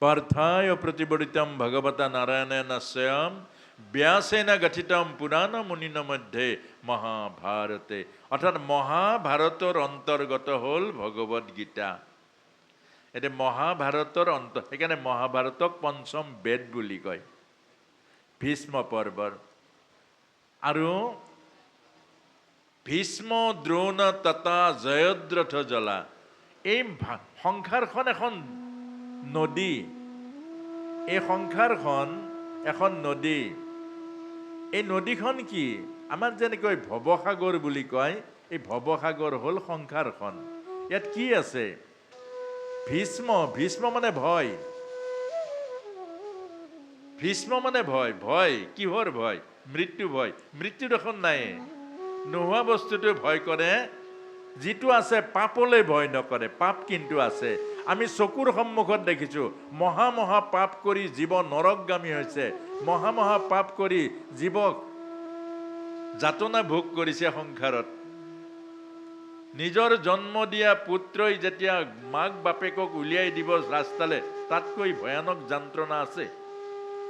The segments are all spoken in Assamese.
পাर्थায় প্ৰতিবৰ্তিতম ভগৱতা নাৰায়ণেন স্বয়ং ব্যাসেন গঠিতম পুৰাণ মুনিন মধ্যে মহাভাৰতে। অৰ্থাৎ মহাভাৰতৰ অন্তৰ্গত হ'ল ভগৱদ গীতা। এতিয়া মহাভাৰতৰ সেইকাৰণে মহাভাৰতক পঞ্চম বেদ বুলি কয়, ভীষ্ম পৰ্বৰ। আৰু ভীষ্ম দ্ৰোণ তথা জয়দ্ৰথ জলা, এই সংসাৰখন এখন নদী। এই সংসাৰখন এখন নদী। এই নদীখন কি? আমাৰ যেনেকৈ ভৱসাগৰ বুলি কয়, এই ভৱসাগৰ হ'ল সংসাৰখন। ইয়াত কি আছে? ভীষ্ম, ভীষ্ম মানে ভয়। ভীষ্ম মানে ভয়। ভয় কিহৰ ভয়? মৃত্যু ভয়। মৃত্যু দেখোন নাই, নোহোৱা বস্তুটো ভয় কৰে। যিটো আছে পাপলৈ ভয় নকৰে, পাপ কিন্তু আছে। আমি চকুৰ সন্মুখত দেখিছোঁ মহা মহা পাপ কৰি জীৱ নৰকগামী হৈছে, মহা মহা পাপ কৰি জীৱক যাতনা ভোগ কৰিছে সংসাৰত। নিজৰ জন্ম দিয়া পুত্ৰই যেতিয়া মাক বাপেকক উলিয়াই দিব ৰাস্তালৈ, তাতকৈ ভয়ানক যন্ত্ৰণা আছে।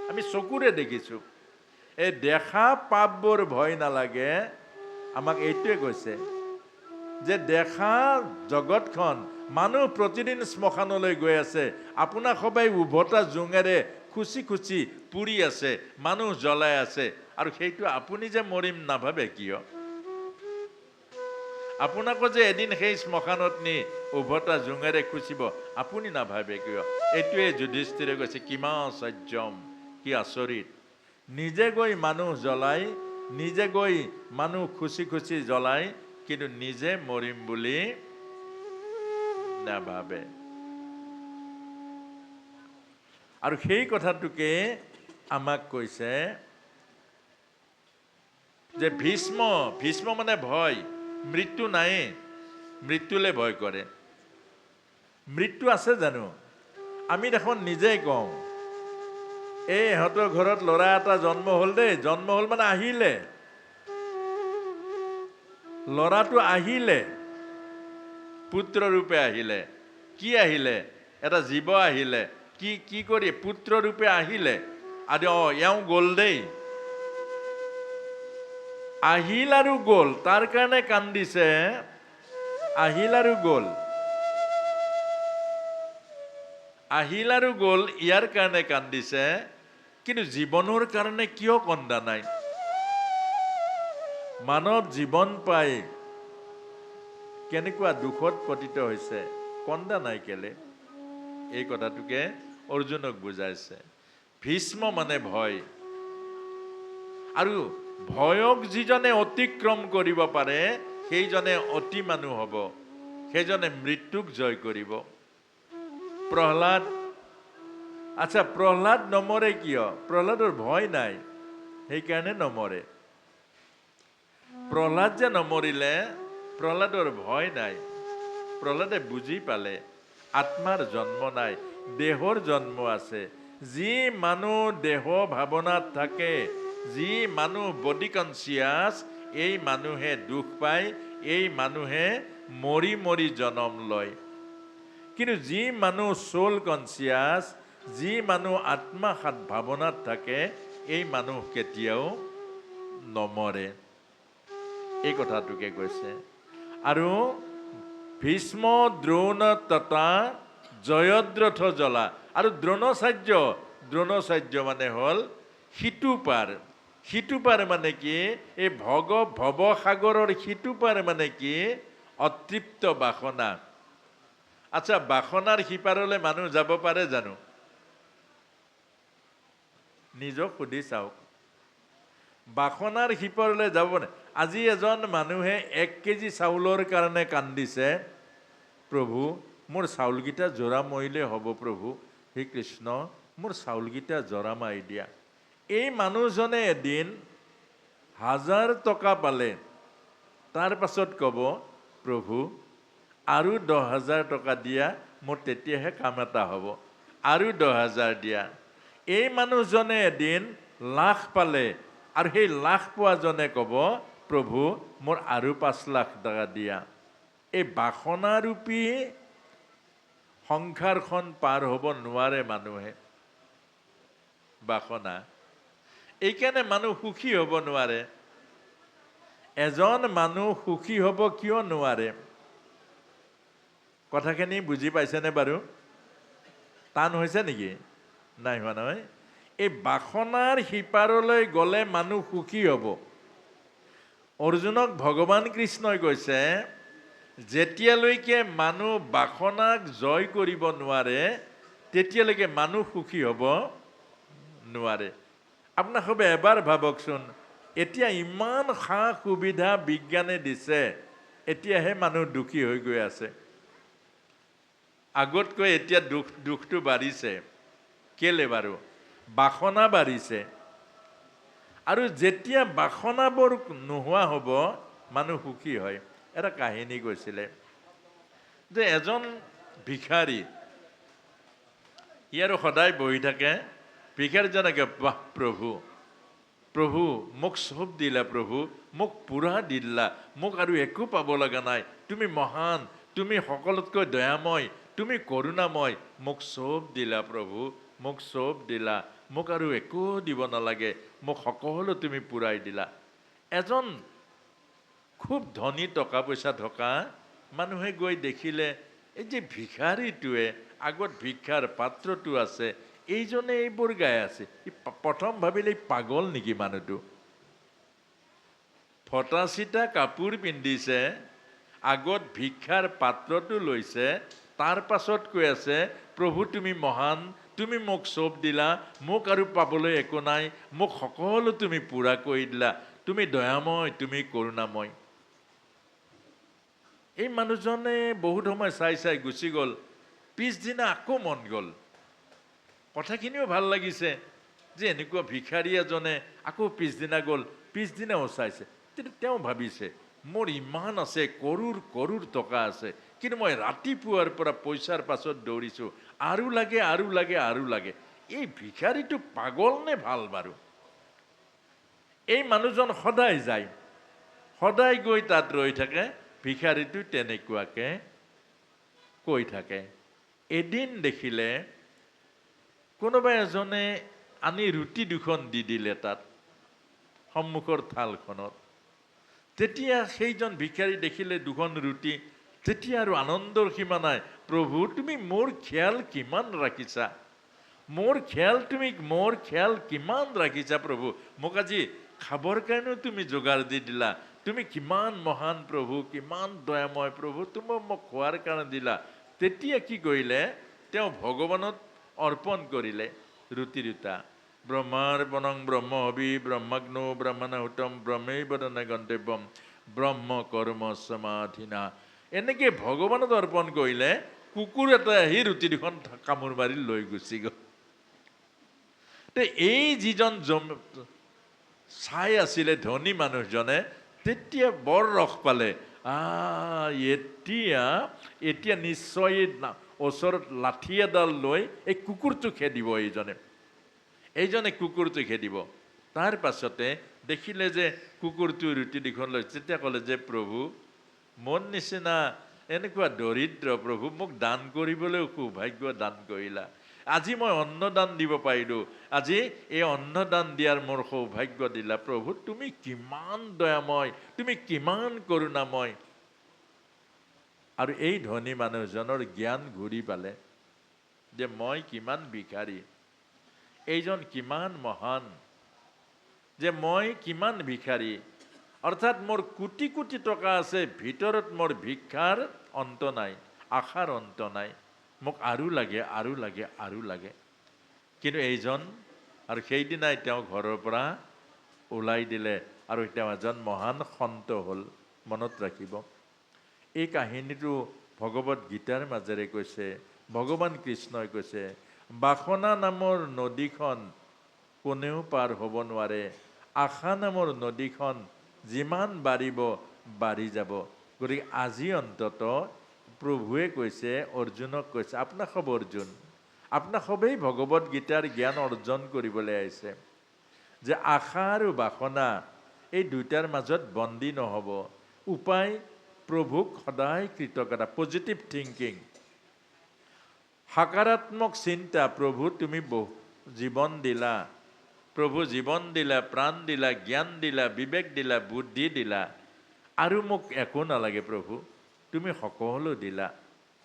আমি চকুৰে দেখিছোঁ। এই দেখা পাপবোৰ ভয় নালাগে। আমাক এইটোৱে কৈছে যে দেখা জগতখন, মানুহ প্ৰতিদিন শ্মশানলৈ গৈ আছে। আপোনাক সবাই উভতা জোঙেৰে খুচি খুচি পুৰি আছে, মানুহ জ্বলাই আছে। আৰু সেইটো আপুনি যে মৰিম নাভাবে কিয়? আপোনাকো যে এদিন সেই শ্মশানত নি উভতা জোঙেৰে খুচিব, আপুনি নাভাবে কিয়? এইটোৱে যুধিষ্ঠিৰে কৈছে, কিমা সত্যম, কি আচৰিত। নিজে গৈ মানুহ জ্বলাই, নিজে গৈ মানুহ খুচি খুচি জ্বলাই, কিন্তু নিজে মৰিম বুলি নাভাবে। আৰু সেই কথাটোকে আমাক কৈছে যে ভীষ্ম, ভীষ্ম মানে ভয়। মৃত্যু নাই, মৃত্যুলে ভয় কৰে। মৃত্যু আছে জানো? আমি দেখোন নিজেই কওঁ, এই ইহঁতৰ ঘৰত ল'ৰা এটা জন্ম হ'ল দেই, জন্ম হ'ল মানে আহিলে, ল'ৰাটো আহিলে, পুত্ৰ ৰূপে আহিলে। কি আহিলে? এটা জীৱ আহিলে। কি কি কৰি? পুত্ৰ ৰূপে আহিলে। আৰু এওঁ গ'ল দেই, আহিল আৰু গ'ল। তাৰ কাৰণে কান্দিছে, আহিল আৰু গ'ল, আহিল আৰু গ'ল, ইয়াৰ কাৰণে কান্দিছে। কিন্তু জীৱনৰ কাৰণে কিয় কন্দা নাই? মানৱ জীৱন পাই কেনেকুৱা দুখত পতিত হৈছে, কন্দা নাই কেলে? এই কথাটোকে অৰ্জুনক বুজাইছে। ভীষ্ম মানে ভয়। আৰু ভয়ক যিজনে অতিক্ৰম কৰিব পাৰে, সেইজনে অতি মানুহ হ'ব, সেইজনে মৃত্যুক জয় কৰিব। প্ৰহ্লাদ, আচ্ছা প্ৰহ্লাদ নমৰে কিয়? প্ৰহ্লাদৰ ভয় নাই, সেইকাৰণে নমৰে। প্ৰহ্লাদ যে নমৰিলে, প্ৰহ্লাদৰ ভয় নাই। প্ৰহ্লাদে বুজি পালে আত্মাৰ জন্ম নাই, দেহৰ জন্ম আছে। যি মানুহ দেহ ভাৱনাত থাকে, যি মানুহ বডি কনচিয়াছ, এই মানুহে দুখ পায়, এই মানুহে মৰি মৰি জন্ম লয়। কিন্তু যি মানুহ সোল কনচিয়াছ, যি মানুহ আত্মা ভাৱনাত থাকে, এই মানুহ কেতিয়াও নমৰে। এই কথাটোকে কৈছে। আৰু ভীষ্ম দ্ৰোণ তথা জয়দ্ৰথ জলা। আৰু দ্ৰোণাচাৰ্য, দ্ৰোণাচাৰ্য মানে হ'ল সিটোপাৰ। সিটোপাৰ মানে কি? এই ভৱসাগৰৰ সিটোপাৰ মানে কি? অতৃপ্ত বাসনা। আচ্ছা, বাসনাৰ সিপাৰলৈ মানুহ যাব পাৰে জানো? নিজক সুধি চাওক। বাসনাৰ সিপাৰলৈ যাব নে? আজি এজন মানুহে 1 কেজি চাউলৰ কাৰণে কান্দিছে, প্ৰভু মোৰ চাউলকেইটা জোৰা মৰিলে হ'ব, প্ৰভু হে কৃষ্ণ মোৰ চাউলকেইটা জোৰা মাৰি দিয়া। এই মানুহজনে এদিন 1000 টকা পালে, তাৰ পাছত ক'ব, প্ৰভু আৰু 10,000 টকা দিয়া, মোৰ তেতিয়াহে কাম এটা হ'ব, আৰু 10,000 দিয়া। এই মানুহজনে এদিন 1,00,000 পালে, আৰু সেই 1,00,000 পোৱাজনে ক'ব, প্ৰভু মোৰ আৰু 5,00,000 টকা দিয়া। এই বাসনাৰূপী সংসাৰখন পাৰ হ'ব নোৱাৰে মানুহে, বাসনা। এইকাৰণে মানুহ সুখী হ'ব নোৱাৰে। এজন মানুহ সুখী হ'ব কিয় নোৱাৰে? কথাখিনি বুজি পাইছেনে বাৰু? টান হৈছে নেকি? নাই হোৱা নহয়। এই বাসনাৰ সিপাৰলৈ গ'লে মানুহ সুখী হ'ব। অৰ্জুনক ভগৱান কৃষ্ণই কৈছে, যেতিয়ালৈকে মানুহ বাসনাক জয় কৰিব নোৱাৰে তেতিয়ালৈকে মানুহ সুখী হ'ব নোৱাৰে। আপোনাক সবে এবাৰ ভাবকচোন, এতিয়া ইমান সা সুবিধা বিজ্ঞানে দিছে, এতিয়াহে মানুহ দুখী হৈ গৈ আছে। আগতকৈ এতিয়া দুখটো বাঢ়িছে। কেলে বাৰু? বাসনা বাঢ়িছে। আৰু যেতিয়া বাসনাবোৰ নোহোৱা হ'ব মানুহ সুখী হয়। এটা কাহিনী কৈছিলে যে এজন ভিখাৰী, ই আৰু সদায় বহি থাকে। ভিখাৰীজনকে, বাহ প্ৰভু, প্ৰভু মোক চব দিলা, প্ৰভু মোক পুৰা দিলা, মোক আৰু একো পাব লগা নাই, তুমি মহান, তুমি সকলোতকৈ দয়াময়, তুমি কৰুণাময়, মোক চব দিলা প্ৰভু, মোক চব দিলা, মোক আৰু একো দিব নালাগে, মোক সকলো তুমি পুৰাই দিলা। এজন খুব ধনী টকা পইচা থকা মানুহে গৈ দেখিলে, এই যে ভিখাৰীটোৱে আগত ভিক্ষাৰ পাত্ৰটো আছে, এইজনে এইবোৰ গাই আছে। প্ৰথম ভাবিলে পাগল নেকি মানুহটো? ফটা চিটা কাপোৰ পিন্ধিছে, আগত ভিক্ষাৰ পাত্ৰটো লৈছে, তাৰ পাছত কৈ আছে, প্ৰভু তুমি মহান, তুমি মোক চব দিলা, মোক আৰু পাবলৈ একো নাই, মোক সকলো তুমি পুৰা কৰি দিলা, তুমি দয়াময়, তুমি কৰুণাময়। এই মানুহজনে বহুত সময় চাই চাই গুচি গ'ল। পিছদিনা আকৌ মন গ'ল। কথাখিনিও ভাল লাগিছে যে এনেকুৱা ভিখাৰী এজনে আকৌ পিছদিনা গ'ল, পিছদিনাও চাইছে। কিন্তু তেওঁ ভাবিছে, মোৰ ইমান আছে, কৰোৰ টকা আছে, কিন্তু মই ৰাতিপুৱাৰ পৰা পইচাৰ পাছত দৌৰিছোঁ, আৰু লাগে আৰু লাগে আৰু লাগে। এই ভিখাৰীটো পাগল নে ভাল বাৰু? এই মানুহজন সদায় যায়, সদায় গৈ তাত ৰৈ থাকে। ভিখাৰীটো তেনেকুৱাকে কৈ থাকে। এদিন দেখিলে কোনোবা এজনে আনি ৰুটি দুখন দি দিলে তাত সন্মুখৰ থালখনত। তেতিয়া সেইজন ভিখাৰী দেখিলে দুখন ৰুটি, তেতিয়া আৰু আনন্দৰ সীমা নাই। প্ৰভু তুমি মোৰ খেয়াল কিমান ৰাখিছা, মোৰ খেয়াল কিমান ৰাখিছা প্ৰভু, মোক আজি খাবৰ কাৰণেও তুমি যোগাৰ দি দিলা, তুমি কিমান মহান প্ৰভু, কিমান দয়াময় প্ৰভু, তুমি মোক খোৱাৰ কাৰণে দিলা। তেতিয়া কি কৰিলে, তেওঁ ভগৱানত অৰ্পণ কৰিলে ৰুটি দুটা। ব্ৰহ্মাৰ্পণং ব্ৰহ্ম হবি ব্ৰহ্মাগ্নো ব্ৰহ্মণাহুতম ব্ৰহ্মৈবদনে গন্তব্যম ব্ৰহ্ম কৰ্ম সমাধিনা। এনেকে ভগৱানত অৰ্পণ কৰিলে। কুকুৰ এটা আহি ৰুটি দুখন কামোৰ মাৰি লৈ গুচি গ'ল। এই যিজন চাই আছিলে ধনী মানুহজনে, তেতিয়া বৰ ৰস পালে। এতিয়া নিশ্চয় ওচৰত লাঠি এডাল লৈ এই কুকুৰটো খেদিব। এইজনে কুকুৰটো খেদিব। তাৰ পাছতে দেখিলে যে কুকুৰটো ৰুটি দুখন লৈ, তেতিয়া ক'লে যে প্ৰভু মোৰ নিচিনা এনেকুৱা দৰিদ্ৰ প্ৰভু, মোক দান কৰিবলৈও সৌভাগ্য দান কৰিলা। আজি মই অন্নদান দিব পাৰিলোঁ, আজি এই অন্নদান দিয়াৰ মোৰ সৌভাগ্য দিলা প্ৰভু, তুমি কিমান দয়াময়, তুমি কিমান কৰুণাময়। আৰু এই ধনী মানুহজনৰ জ্ঞান ঘূৰি পালে যে মই কিমান ভিখাৰী, এইজন কিমান মহান, যে মই কিমান ভিখাৰী। অৰ্থাৎ মোৰ কোটি কোটি টকা আছে, ভিতৰত মোৰ ভিক্ষাৰ অন্ত নাই, আশাৰ অন্ত নাই, মোক আৰু লাগে আৰু লাগে আৰু লাগে। কিন্তু এইজন, আৰু সেইদিনাই তেওঁ ঘৰৰ পৰা ওলাই দিলে আৰু তেওঁ এজন মহান সন্ত হ'ল। মনত ৰাখিব, এই কাহিনীটো ভগৱত গীতাৰ মাজেৰে কৈছে। ভগৱান কৃষ্ণই কৈছে, বাসনা নামৰ নদীখন কোনেও পাৰ হ'ব নোৱাৰে, আশা নামৰ নদীখন যিমান বাঢ়িব বাঢ়ি যাব। গতিকে আজি অন্তত প্ৰভুৱে কৈছে, অৰ্জুনক কৈছে, আপোনাক সব অৰ্জুন, আপোনাক সবেই ভগৱত গীতাৰ জ্ঞান অৰ্জন কৰিবলৈ আহিছে যে আশা আৰু বাসনা এই দুইটাৰ মাজত বন্দী নহ'ব। উপায় প্ৰভুক সদায় কৃতজ্ঞতা, পজিটিভ থিংকিং। সকাৰাত্মক চিন্তা, প্ৰভু তুমি জীৱন দিলা, প্ৰভু জীৱন দিলা, প্ৰাণ দিলা, জ্ঞান দিলা, বিবেক দিলা, বুদ্ধি দিলা, আৰু মোক একো নালাগে প্ৰভু, তুমি সকলো দিলা,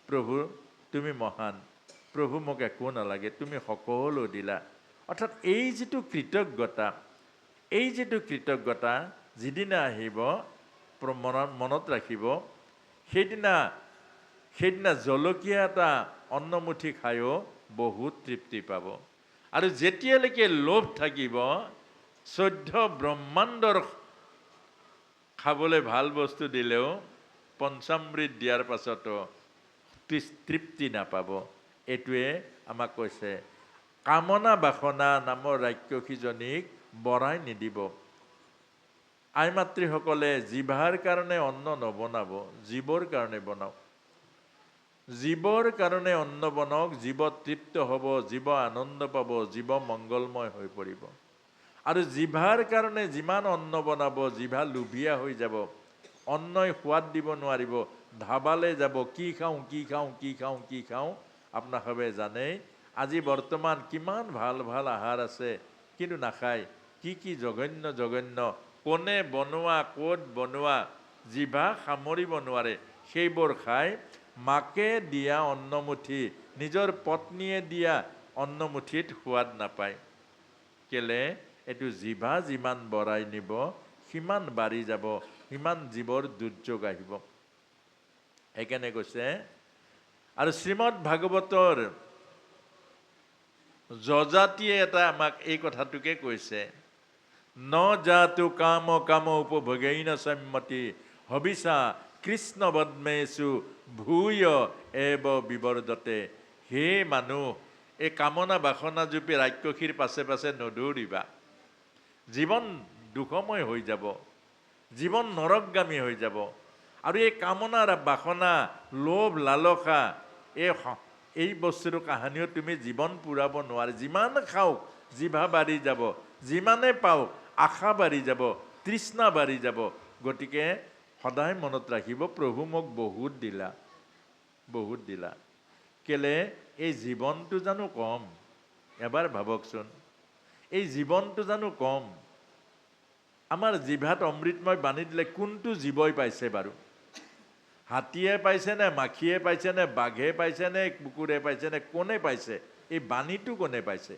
প্ৰভু তুমি মহান, প্ৰভু মোক একো নালাগে, তুমি সকলো দিলা। অৰ্থাৎ এই যিটো কৃতজ্ঞতা যিদিনা আহিব মনত ৰাখিব, সেইদিনা জলকীয়া এটা অন্নমুঠি খায়ো বহুত তৃপ্তি পাব। আৰু যেতিয়ালৈকে লোভ থাকিব, 14 ব্ৰহ্মাণ্ডৰ খাবলৈ ভাল বস্তু দিলেও পঞ্চামৃত দিয়াৰ পাছতো তৃপ্তি নাপাব। এইটোৱে আমাক কৈছে, কামনা বাসনা নামৰ ৰাক্ষসীজনীক বৰাই নিদিব। আই মাতৃসকলে জিভাৰ কাৰণে অন্ন নবনাব, জীৱৰ কাৰণে বনাওক। জীৱৰ কাৰণে অন্ন বনাওক, জীৱ তৃপ্ত হ'ব, জীৱ আনন্দ পাব, জীৱ মংগলময় হৈ পৰিব। আৰু জিভাৰ কাৰণে যিমান অন্ন বনাব, জিভা লোভিয়া হৈ যাব, অন্নই সোৱাদ দিব নোৱাৰিব, ধাবালৈ যাব, কি খাওঁ কি খাওঁ কি খাওঁ কি খাওঁ। আপোনালোকে জানেই আজি বৰ্তমান কিমান ভাল ভাল আহাৰ আছে, কিন্তু নাখায়। কি জঘন্য জঘন্য, কোনে বনোৱা, ক'ত বনোৱা, জিভা সামৰিব নোৱাৰে, সেইবোৰ খাই মাকে দিয়া অন্নমুঠি, নিজৰ পত্নীয়ে দিয়া অন্নমুঠিত সোৱাদ নাপায়। কেলে? এইটো জিভা যিমান বৰাই নিব, সিমান বাঢ়ি যাব, সিমান জীৱৰ দুৰ্যোগ আহিব। সেইকাৰণে কৈছে, আৰু শ্ৰীমদ ভাগৱতৰ যজাতিয়ে এটা আমাক এই কথাটোকে কৈছে, ন জাতু কাম কাম উপভোগেইন সন্মতি হবিষা কৃষ্ণ বদ্মেষু ভূয় এব বিবৰ্ধতে। হে মানুহ, এই কামনা বাসনা জুপি ৰাক্ষসীৰ পাছে পাছে নদৌৰিবা। জীৱন দুখময় হৈ যাব, জীৱন নৰকগামী হৈ যাব। আৰু এই কামনা বাসনা, লোভ লালসা, এই বস্তুৰ কাহানিও তুমি জীৱন পূৰাব নোৱাৰে। যিমান খাওক জিভা বাঢ়ি যাব, যিমানে পাওক আশা বাঢ়ি যাব, তৃষ্ণা বাঢ়ি যাব। গতিকে সদায় মনত ৰাখিব, প্ৰভু মোক বহুত দিলা, বহুত দিলা। কেলে? এই জীৱনটো জানো কম? এবাৰ ভাবকচোন, এই জীৱনটো জানো কম? আমাৰ জিভাত অমৃতময় বাণী দিলে কোনটো জীৱই পাইছে বাৰু? হাতীয়ে পাইছে নে, মাখিয়ে পাইছে নে, বাঘে পাইছে নে, কুকুৰে পাইছে নে, কোনে পাইছে? এই বাণীটো কোনে পাইছে?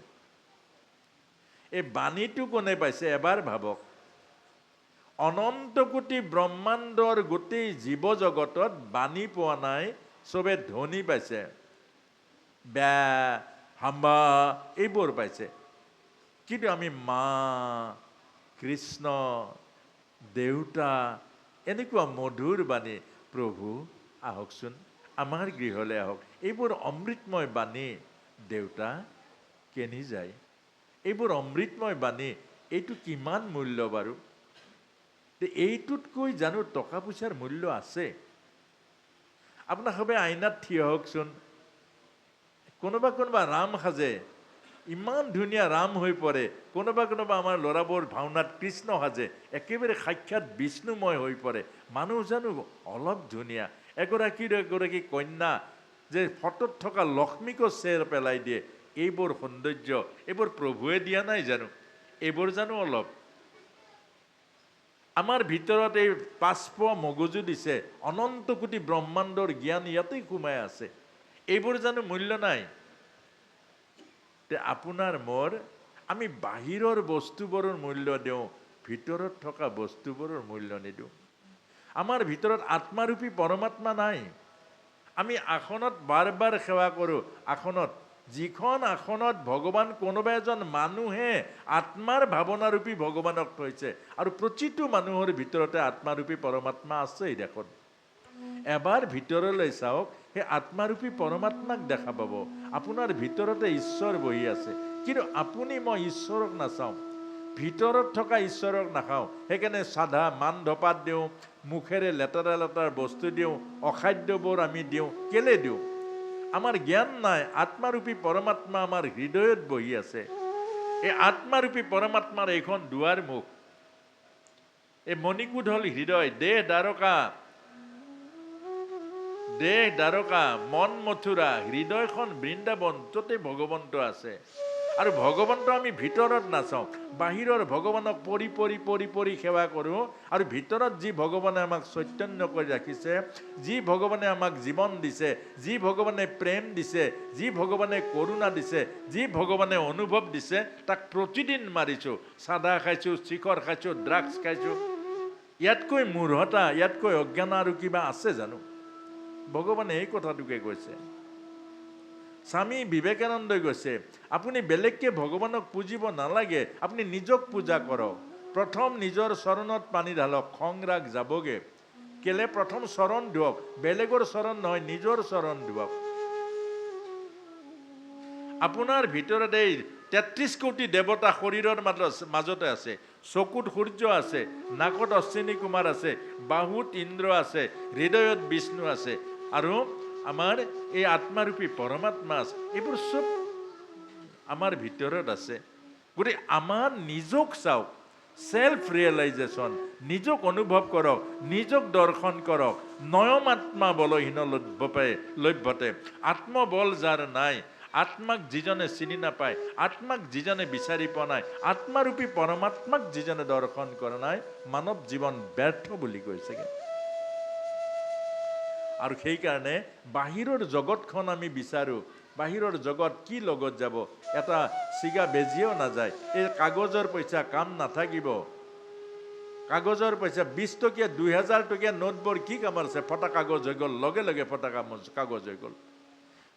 এই বাণীটো কোনে পাইছে? এবাৰ ভাবক। অনন্ত কোটি ব্ৰহ্মাণ্ডৰ গোটেই জীৱ জগতত বাণী পোৱা নাই, চবে ধ্বনি পাইছে, বে হাম্বা এইবোৰ পাইছে। কিন্তু আমি মা, কৃষ্ণ, দেউতা, এনেকুৱা মধুৰ বাণী, প্ৰভু আহকচোন আমাৰ গৃহলৈ আহক, এইবোৰ অমৃতময় বাণী দেউতা কেনি যায়? এইবোৰ অমৃতময় বাণী, এইটো কিমান মূল্য বাৰু? এইটোতকৈ জানো টকা পইচাৰ মূল্য আছে? আপোনালোকে আইনাত থিয় হওকচোন, কোনোবা ৰাম সাজে, ইমান ধুনীয়া ৰাম হৈ পৰে, কোনোবা আমাৰ ল'ৰাবোৰ ভাওনাত কৃষ্ণ সাজে, একেবাৰে সাক্ষাৎ বিষ্ণুময় হৈ পৰে। মানুহ জানো অলপ ধুনীয়া? এগৰাকী কন্যা যে ফটোত থকা লক্ষ্মীকো চেৰ পেলাই দিয়ে, এইবোৰ সৌন্দৰ্য, এইবোৰ প্ৰভুৱে দিয়া নাই জানো? এইবোৰ জানো অলপ? আমাৰ ভিতৰত এই 5 পোৱা মগজু দিছে, অনন্ত কোটি ব্ৰহ্মাণ্ডৰ জ্ঞান ইয়াতেই সোমাই আছে, এইবোৰ জানো মূল্য নাই? আপোনাৰ মোৰ, আমি বাহিৰৰ বস্তুবোৰৰ মূল্য দিওঁ, ভিতৰত থকা বস্তুবোৰৰ মূল্য নিদিওঁ। আমাৰ ভিতৰত আত্মাৰূপী পৰমাত্মা নাই। আমি আসনত বাৰ বাৰ সেৱা কৰোঁ, আসনত, যিখন আসনত ভগৱান কোনোবা এজন মানুহে আত্মাৰ ভাৱনাৰূপী ভগৱানক থৈছে, আৰু প্ৰতিটো মানুহৰ ভিতৰতে আত্মাৰূপী পৰমাত্মা আছেই দেখোন। এবাৰ ভিতৰলৈ চাওক, সেই আত্মাৰূপী পৰমাত্মাক দেখা পাব। আপোনাৰ ভিতৰতে ঈশ্বৰ বহি আছে, কিন্তু আপুনি মই ঈশ্বৰক নাচাওঁ, ভিতৰত থকা ঈশ্বৰক নাখাওঁ। সেইকাৰণে চাধা মান ধপাত দিওঁ, মুখেৰে লেতেৰা লেতেৰা বস্তু দিওঁ, অখাদ্যবোৰ আমি দিওঁ। কেলে দিওঁ? আমাৰ জ্ঞান নাই, আত্মাৰূপী পৰমাত্মা আমাৰ হৃদয়ত বহি আছে। এই আত্মাৰূপী পৰমাত্মাৰ এইখন দুৱাৰ মুখ, এই মণিকোট হ'ল হৃদয়, দেহ দ্বাৰকা, দেহ দ্বাৰকা, মন মথুৰা, হৃদয়খন বৃন্দাবন, য'তে ভগৱন্ত আছে। আৰু ভগৱন্ত আমি ভিতৰত নাচাওঁ, বাহিৰৰ ভগৱানক পৰি পৰি পৰি পৰি সেৱা কৰোঁ। আৰু ভিতৰত যি ভগৱানে আমাক চৈতন্য কৰি ৰাখিছে, যি ভগৱানে আমাক জীৱন দিছে, যি ভগৱানে প্ৰেম দিছে, যি ভগৱানে কৰোণা দিছে, যি ভগৱানে অনুভৱ দিছে, তাক প্ৰতিদিন মাৰিছোঁ। চাদা খাইছোঁ, শিখৰ খাইছোঁ, ড্ৰাগছ খাইছোঁ। ইয়াতকৈ মূঢ়তা, ইয়াতকৈ অজ্ঞান আৰু কিবা আছে জানো? ভগৱানে এই কথাটোকে কৈছে। স্বামী বিবেকানন্দই কৈছে, আপুনি বেলেগকে ভগৱানক পুজিব নালাগে, আপুনি নিজক পূজা কৰক। প্ৰথম নিজৰ চৰণত পানী ঢালক, খং ৰাগ যাবগে। কেলে? প্ৰথম চৰণ ধুৱক, বেলেগৰ চৰণ নহয়, নিজৰ চৰণ ধুৱক। আপোনাৰ ভিতৰত এই ৩৩ কোটি দেৱতা শৰীৰৰ মাজতে আছে। চকুত সূৰ্য আছে, নাকত অশ্বিনী কুমাৰ আছে, বাহুত ইন্দ্ৰ আছে, হৃদয়ত বিষ্ণু আছে, আৰু আমাৰ এই আত্মাৰূপী পৰমাত্মা আছে। এইবোৰ চব আমাৰ ভিতৰত আছে। গতিকে আমাৰ নিজক চাওক, সেলফ ৰিয়েলাইজেশ্যন, নিজক অনুভৱ কৰক, নিজক দৰ্শন কৰক। নয়ম আত্মা বলহীন লভ্যতে। আত্মবল যাৰ নাই, আত্মাক যিজনে চিনি নাপায়, আত্মাক যিজনে বিচাৰি পোৱা নাই, আত্মাৰূপী পৰমাত্মাক যিজনে দৰ্শন কৰা নাই, মানৱ জীৱন ব্যৰ্থ বুলি কৈছেগে। আৰু সেইকাৰণে বাহিৰৰ জগতখন আমি বিচাৰোঁ। বাহিৰৰ জগত কি লগত যাব? এটা চিগা বেজিও নাযায়। এই কাগজৰ পইচা কাম নাথাকিব। কাগজৰ পইচা 20 টকীয়া 2000 টকীয়া নোটবোৰ কি কাম আছে? ফটা কাগজ হৈ গ'ল, লগে লগে ফটা কাগজ হৈ গ'ল।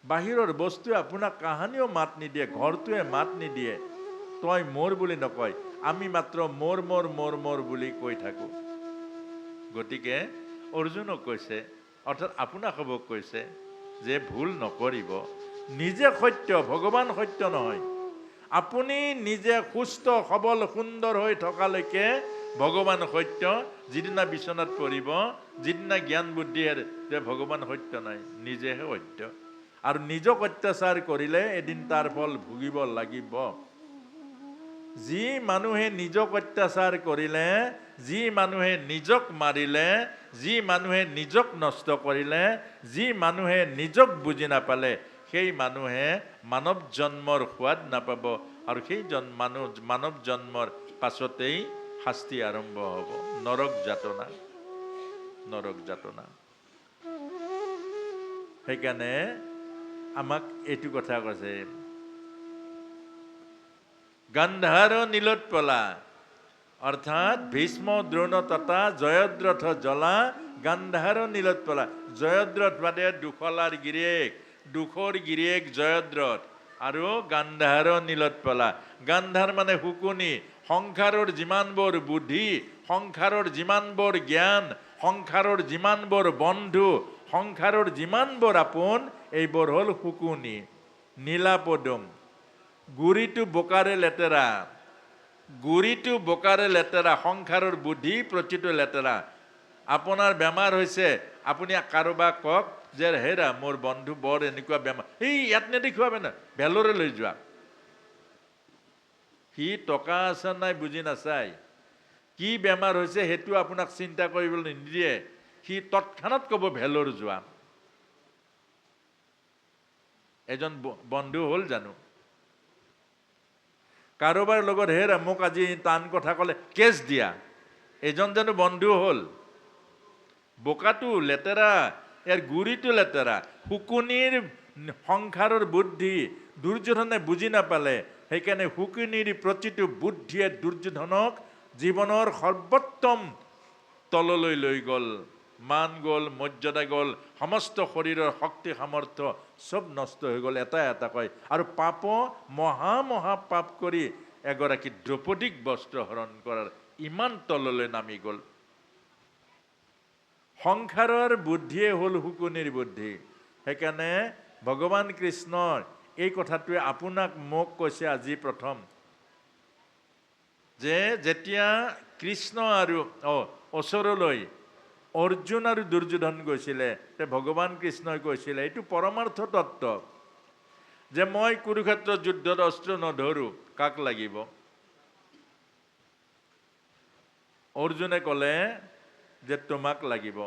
বাহিৰৰ বস্তুৱে আপোনাক কাহানিও মাত নিদিয়ে, ঘৰটোৱে মাত নিদিয়ে। তই মোৰ বুলি নকয়, আমি মাত্ৰ মোৰ মোৰ মোৰ মোৰ বুলি কৈ থাকোঁ। গতিকে অৰ্জুনক কৈছে, অৰ্থাৎ আপোনাসৱক কৈছে যে ভুল নকৰিব। নিজে সত্য, ভগৱান সত্য নহয়। আপুনি নিজে সুস্থ সবল সুন্দৰ হৈ থকালৈকে ভগৱান সত্য। যিদিনা বিচনাত পৰিব, যিদিনা জ্ঞান বুদ্ধিৰ যে ভগৱান সত্য নাই, নিজেহে সত্য। আৰু নিজক অত্যাচাৰ কৰিলে এদিন তাৰ ফল ভুগিব লাগিব। যি মানুহে নিজক অত্যাচাৰ কৰিলে, যি মানুহে নিজক মাৰিলে, যি মানুহে নিজক নষ্ট কৰিলে, যি মানুহে নিজক বুজি নাপালে, সেই মানুহে মানৱ জন্মৰ সোৱাদ নাপাব। আৰু সেই মানৱ জন্মৰ পাছতেই শাস্তি আৰম্ভ হ'ব, নৰক যাতনা। নৰক যাতনা। সেইকাৰণে আমাক এইটো কথা কৈছে, গান্ধাৰ নীলোৎপলা, অৰ্থাৎ ভীষ্ম দ্ৰোণ তথা জয়দ্ৰথ জ্বলা গান্ধাৰ নীলোৎপলা। জয়দ্ৰথ মানে দুশলাৰ গিৰিয়েক, দুখৰ গিৰিয়েক জয়দ্ৰথ, আৰু গান্ধাৰ নীলোৎপলা। গান্ধাৰ মানে শুকুনি। সংসাৰৰ যিমানবোৰ বুদ্ধি, সংসাৰৰ যিমানবোৰ জ্ঞান, সংসাৰৰ যিমানবোৰ বন্ধু, সংসাৰৰ যিমানবোৰ আপোন, এইবোৰ হ'ল শুকুনি। নীলাপদুম, গুৰিটো বোকাৰে লেতেৰা, গুৰিটো বোকাৰে লেতেৰা। সংসাৰৰ বুদ্ধি প্ৰতিটো লেতেৰা। আপোনাৰ বেমাৰ হৈছে, আপুনি কাৰোবাক কওক যে হেৰা মোৰ বন্ধু বৰ এনেকুৱা বেমাৰ, এই ইয়াত নেদেখুৱাবে না, ভেলৰে লৈ যোৱা। সি টকা আছে নাই বুজি নাচায়, কি বেমাৰ হৈছে সেইটো আপোনাক চিন্তা কৰিবলৈ নিদিয়ে। সি তৎক্ষণাত ক'ব ভেলৰ যোৱা। এজন বন্ধু হ'ল জানো? কাৰোবাৰ লগত হেৰা মোক আজি টান কথা ক'লে কেছ দিয়া, এজন জানো বন্ধু হ'ল? বোকাটো লেতেৰা, ইয়াৰ গুৰিটো লেতেৰা। শুকুনিৰ সংসাৰৰ বুদ্ধি দুৰ্যোধনে বুজি নাপালে। সেইকাৰণে শুকুনিৰ প্ৰতিটো বুদ্ধিয়ে দুৰ্যোধনক জীৱনৰ সৰ্বোত্তম তললৈ লৈ গ'ল। মান গ'ল, মৰ্যাদা গ'ল, সমস্ত শৰীৰৰ শক্তি সামৰ্থ্য চব নষ্ট হৈ গ'ল এটা এটা কয়। আৰু পাপ মহা মহা পাপ কৰি এগৰাকী দ্ৰৌপদীক বস্ত্ৰ হৰণ কৰাৰ ইমান তললৈ নামি গ'ল। সংসাৰৰ বুদ্ধিয়ে হ'ল শুকুনিৰ বুদ্ধি। সেইকাৰণে ভগৱান কৃষ্ণৰ এই কথাটোৱে আপোনাক মোক কৈছে আজি প্ৰথম, যে যেতিয়া কৃষ্ণ আৰু ওচৰলৈ অৰ্জুন আৰু দুৰ্যোধন গৈছিলে, ভগৱান কৃষ্ণই কৈছিলে, এইটো পৰমাৰ্থ তত্ত্ব, যে মই কুৰুক্ষেত্ৰ যুদ্ধত অস্ত্ৰ নধৰোঁ, কাক লাগিব? অৰ্জুনে ক'লে যে তোমাক লাগিব।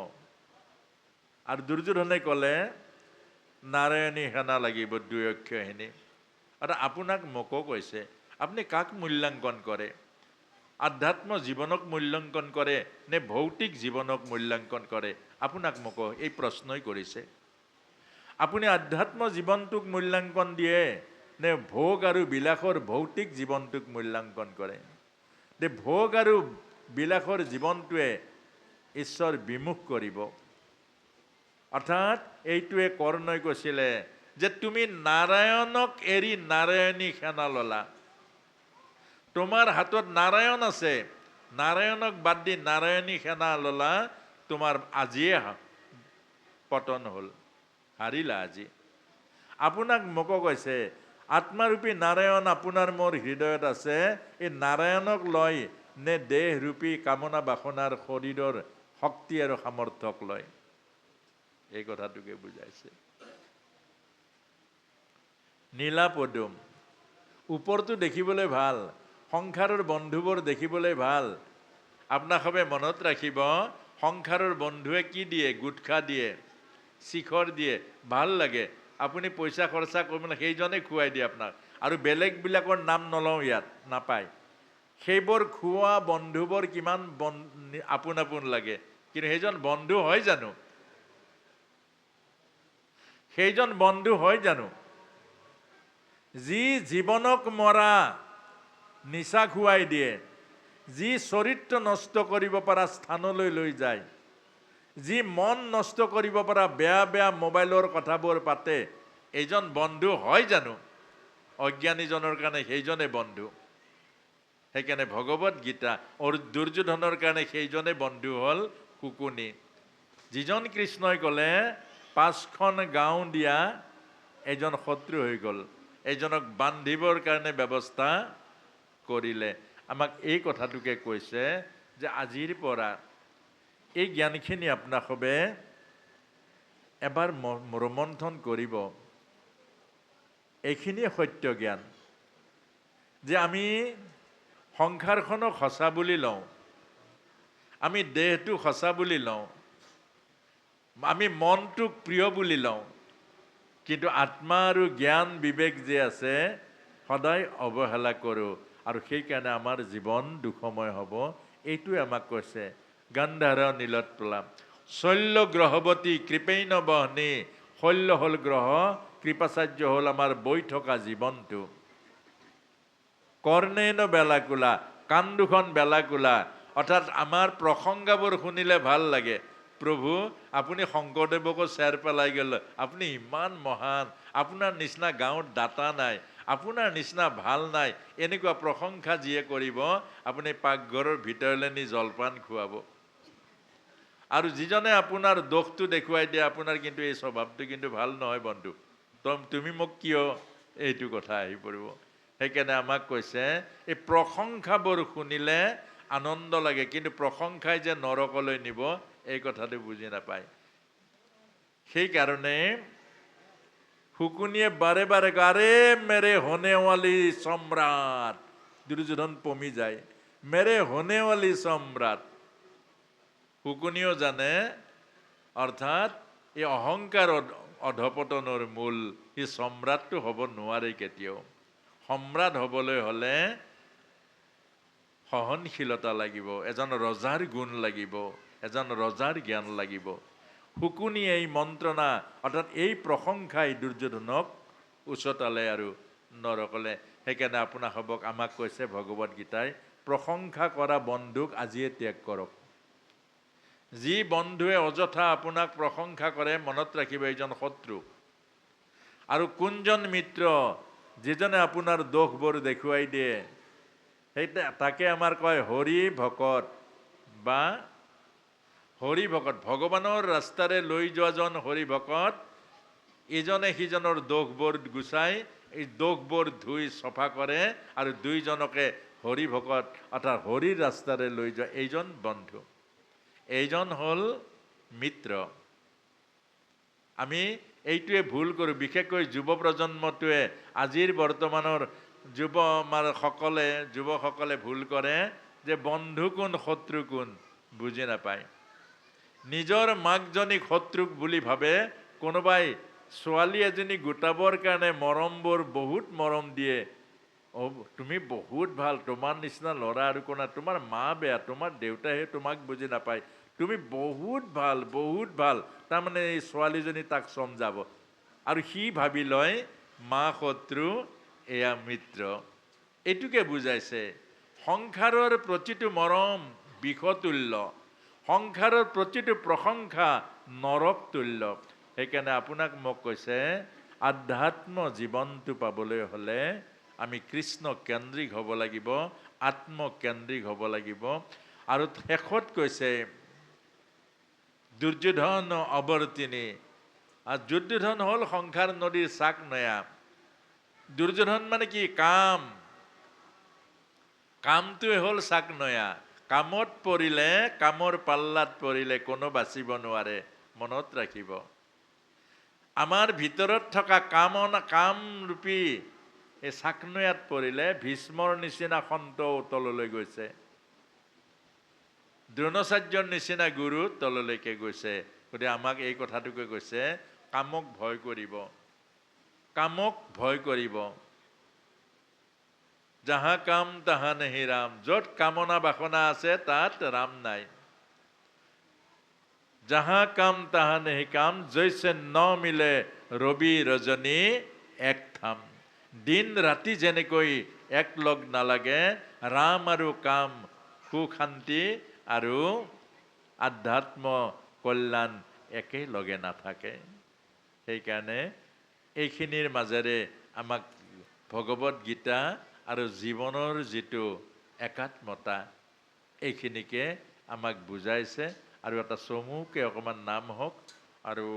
আৰু দুৰ্যোধনে ক'লে নাৰায়ণী সেনা লাগিব 2 অক্ষয়হীনী। আৰু আপোনাক মোকো কৈছে, আপুনি কাক মূল্যাংকন কৰে? আধ্যাত্ম জীৱনক মূল্যাংকন কৰে নে ভৌতিক জীৱনক মূল্যাংকন কৰে? আপোনাক মোকো এই প্ৰশ্নই কৰিছে। আপুনি আধ্যাত্ম জীৱনটোক মূল্যাংকন দিয়ে নে ভোগ আৰু বিলাসৰ ভৌতিক জীৱনটোক মূল্যাংকন কৰে? যে ভোগ আৰু বিলাসৰ জীৱনটোৱে ঈশ্বৰ বিমুখ কৰিব। অৰ্থাৎ এইটোৱে কৰ্ণই কৈছিলে যে তুমি নাৰায়ণক এৰি নাৰায়ণী সেনা ল'লা। তোমাৰ হাতত নাৰায়ণ আছে, নাৰায়ণক বাদ দি নাৰায়ণী সেনা ল'লা, তোমাৰ আজিয়ে পতন হ'ল, হাৰিলা আজি। আপোনাক মোকো কৈছে, আত্মাৰূপী নাৰায়ণ আপোনাৰ মোৰ হৃদয়ত আছে, এই নাৰায়ণক লয় নে দেহৰূপী কামনা বাসনাৰ শৰীৰৰ শক্তি আৰু সামৰ্থ্যক লয়? এই কথাটোকে বুজাইছে। নীলা পদুম, ওপৰটো দেখিবলৈ ভাল, সংসাৰৰ বন্ধুবোৰ দেখিবলৈ ভাল। আপোনাক সবে মনত ৰাখিব, সংসাৰৰ বন্ধুৱে কি দিয়ে? গুটখা দিয়ে, শিখৰ দিয়ে, ভাল লাগে। আপুনি পইচা খৰচা কৰিব না, সেইজনে খুৱাই দিয়ে আপোনাক। আৰু বেলেগবিলাকৰ নাম নলওঁ, ইয়াত নাপায়। সেইবোৰ খোৱা বন্ধুবোৰ কিমান আপোন আপোন লাগে, কিন্তু সেইজন বন্ধু হয় জানো? সেইজন বন্ধু হয় জানো? যি জীৱনক মৰা নিচা খুৱাই দিয়ে, যি চৰিত্ৰ নষ্ট কৰিব পৰা স্থানলৈ লৈ যায়, যি মন নষ্ট কৰিব পৰা বেয়া বেয়া মোবাইলৰ কথাবোৰ পাতে, এইজন বন্ধু হয় জানো? অজ্ঞানীজনৰ কাৰণে সেইজনে বন্ধু। সেইকাৰণে ভগৱত গীতা দুৰ্যোধনৰ কাৰণে সেইজনে বন্ধু হ'ল শকুনি। যিজন কৃষ্ণই ক'লে 5খন গাঁও দিয়া এজন শত্ৰু হৈ গ'ল, এইজনক বান্ধিবৰ কাৰণে ব্যৱস্থা কৰিলে। আমাক এই কথাটোকে কৈছে যে আজিৰ পৰা এই জ্ঞানখিনি আপোনাক সবে এবাৰ মনোমন্থন কৰিব। এইখিনিয়ে সত্য জ্ঞান যে আমি সংসাৰখনক সঁচা বুলি লওঁ, আমি দেহটো সঁচা বুলি লওঁ, আমি মনটোক প্ৰিয় বুলি লওঁ, কিন্তু আত্মা আৰু জ্ঞান বিবেক যে আছে সদায় অৱহেলা কৰোঁ, আৰু সেইকাৰণে আমাৰ জীৱন দুখময় হ'ব। এইটোৱে আমাক কৈছে গান্ধাৰ নীলোৎপলা শল্য গ্ৰহৱতী কৃপেইন বহনী। শল্য হ'ল গ্ৰহ, কৃপাচাৰ্য হ'ল আমাৰ বৈ থকা জীৱনটো। কৰ্ণেন বেলাকুলা, কাণ দুখন বেলাকুলা, অৰ্থাৎ আমাৰ প্ৰসংগাবোৰ শুনিলে ভাল লাগে। প্ৰভু আপুনি শংকৰদেৱকো চেৰ পেলাই গ'ল, আপুনি ইমান মহান, আপোনাৰ নিচিনা গাঁৱত দাতা নাই, আপোনাৰ নিচিনা ভাল নাই, এনেকুৱা প্ৰশংসা যিয়ে কৰিব আপুনি পাকঘৰৰ ভিতৰলৈ নি জলপান খুৱাব। আৰু যিজনে আপোনাৰ দোষটো দেখুৱাই দিয়ে, আপোনাৰ কিন্তু এই স্বভাৱটো কিন্তু ভাল নহয় বন্ধু, তুমি মোক কিয়, এইটো কথা আহি পৰিব। সেইকাৰণে আমাক কৈছে এই প্ৰশংসাবোৰ শুনিলে আনন্দ লাগে, কিন্তু প্ৰশংসাই যে নৰকলৈ নিব এই কথাটো বুজি নাপায়। সেইকাৰণে শকুনিয়ে বাৰে বাৰে আৰে মেৰে হোনেৱালী সম্ৰাট, দুৰ্যোধন পমি যায়, মেৰে হোনেৱালী সম্ৰাট। শকুনিও জানে, অৰ্থাৎ এই অহংকাৰ অধপতনৰ মূল, সি সম্ৰাটটো হ'ব নোৱাৰে কেতিয়াও। সম্ৰাট হ'বলৈ হ'লে সহনশীলতা লাগিব, এজন ৰজাৰ গুণ লাগিব, এজন ৰজাৰ জ্ঞান লাগিব। শকুনি এই মন্ত্ৰণা অৰ্থাৎ এই প্ৰশংসাই দুৰ্যোধনক উচতালে আৰু নৰকলে। সেইকাৰণে আপোনাসবক আমাক কৈছে ভগৱত গীতাই, প্ৰশংসা কৰা বন্ধুক আজিয়ে ত্যাগ কৰক। যি বন্ধুৱে অযথা আপোনাক প্ৰশংসা কৰে মনত ৰাখিব এইজন শত্ৰু। আৰু কোনজন মিত্ৰ যিজনে আপোনাৰ দোষবোৰ দেখুৱাই দিয়ে, সেইটা তাকে আমাৰ কয় হৰি ভকত বা হৰি ভকত। ভগৱানৰ ৰাস্তাৰে লৈ যোৱাজন হৰি ভকত, ইজনে সিজনৰ দোষবোৰ গুচাই এই দোষবোৰ ধুই চফা কৰে, আৰু দুইজনকে হৰি ভকত অৰ্থাৎ হৰিৰ ৰাস্তাৰে লৈ যোৱা এইজন বন্ধু, এইজন হ'ল মিত্ৰ। আমি এইটোৱে ভুল কৰোঁ, বিশেষকৈ যুৱ প্ৰজন্মটোৱে, আজিৰ বৰ্তমানৰ যুৱকসকলে ভুল কৰে যে বন্ধু কোন শত্ৰু কোন বুজি নাপায়। নিজৰ মাকজনীক শত্ৰুক বুলি ভাবে, কোনোবাই ছোৱালী এজনী গোটাবৰ কাৰণে মৰমবোৰ বহুত মৰম দিয়ে। তুমি বহুত ভাল, তোমাৰ নিচিনা ল'ৰা আৰু কোনা, তোমাৰ মা বেয়া, তোমাৰ দেউতাইহে তোমাক বুজি নাপায়, তুমি বহুত ভাল বহুত ভাল। তাৰমানে এই ছোৱালীজনী তাক সমজাব, আৰু সি ভাবি লয় মা শত্ৰু এয়া মিত্ৰ। এইটোকে বুজাইছে। সংসাৰৰ প্ৰতিটো মৰম বিষতুল্য, সংসাৰৰ প্ৰতিটো প্ৰশংসা নৰক তুল্য। সেইকাৰণে আপোনাক মোক কৈছে, আধ্যাত্ম জীৱনটো পাবলৈ হ'লে আমি কৃষ্ণ কেন্দ্ৰিক হ'ব লাগিব, আত্মকেন্দ্ৰিক হ'ব লাগিব। আৰু শেষত কৈছে দুৰ্যোধন অৱৰ্তিনী। আৰু দুৰ্যোধন হ'ল সংসাৰ নদীৰ চাক নয়া। দুৰ্যোধন মানে কি? কাম। কামটোৱে হ'ল চাক নয়া। কামত পৰিলে, কামৰ পাল্লাত পৰিলে কোনো বাচিব নোৱাৰে। মনত ৰাখিব, আমাৰ ভিতৰত থকা কামৰূপী এই চাকনৈয়াত পৰিলে ভীষ্মৰ নিচিনা সন্তও তললৈ গৈছে, দ্ৰোণাচাৰ্যৰ নিচিনা গুৰু তললৈকে গৈছে। গতিকে আমাক এই কথাটোকে কৈছে, কামক ভয় কৰিব, কামক ভয় কৰিব। যাহা কাম তাহা নেহি ৰাম। য'ত কামনা বাসনা আছে তাত ৰাম নাই। যাহা কাম তাহা নেহি কাম, জৈছে ন মিলে ৰবি ৰজনী এক থাম। দিন ৰাতি যেনেকৈ একলগ নালাগে, ৰাম আৰু কাম, সুখ শান্তি আৰু আধ্যাত্ম কল্যাণ একেলগে নাথাকে। সেইকাৰণে এইখিনিৰ মাজেৰে আমাক ভগৱত গীতা আৰু জীৱনৰ যিটো একাত্মতা, এইখিনিকে আমাক বুজাইছে। আৰু এটা চমুকে অকণমান নাম হওক, আৰু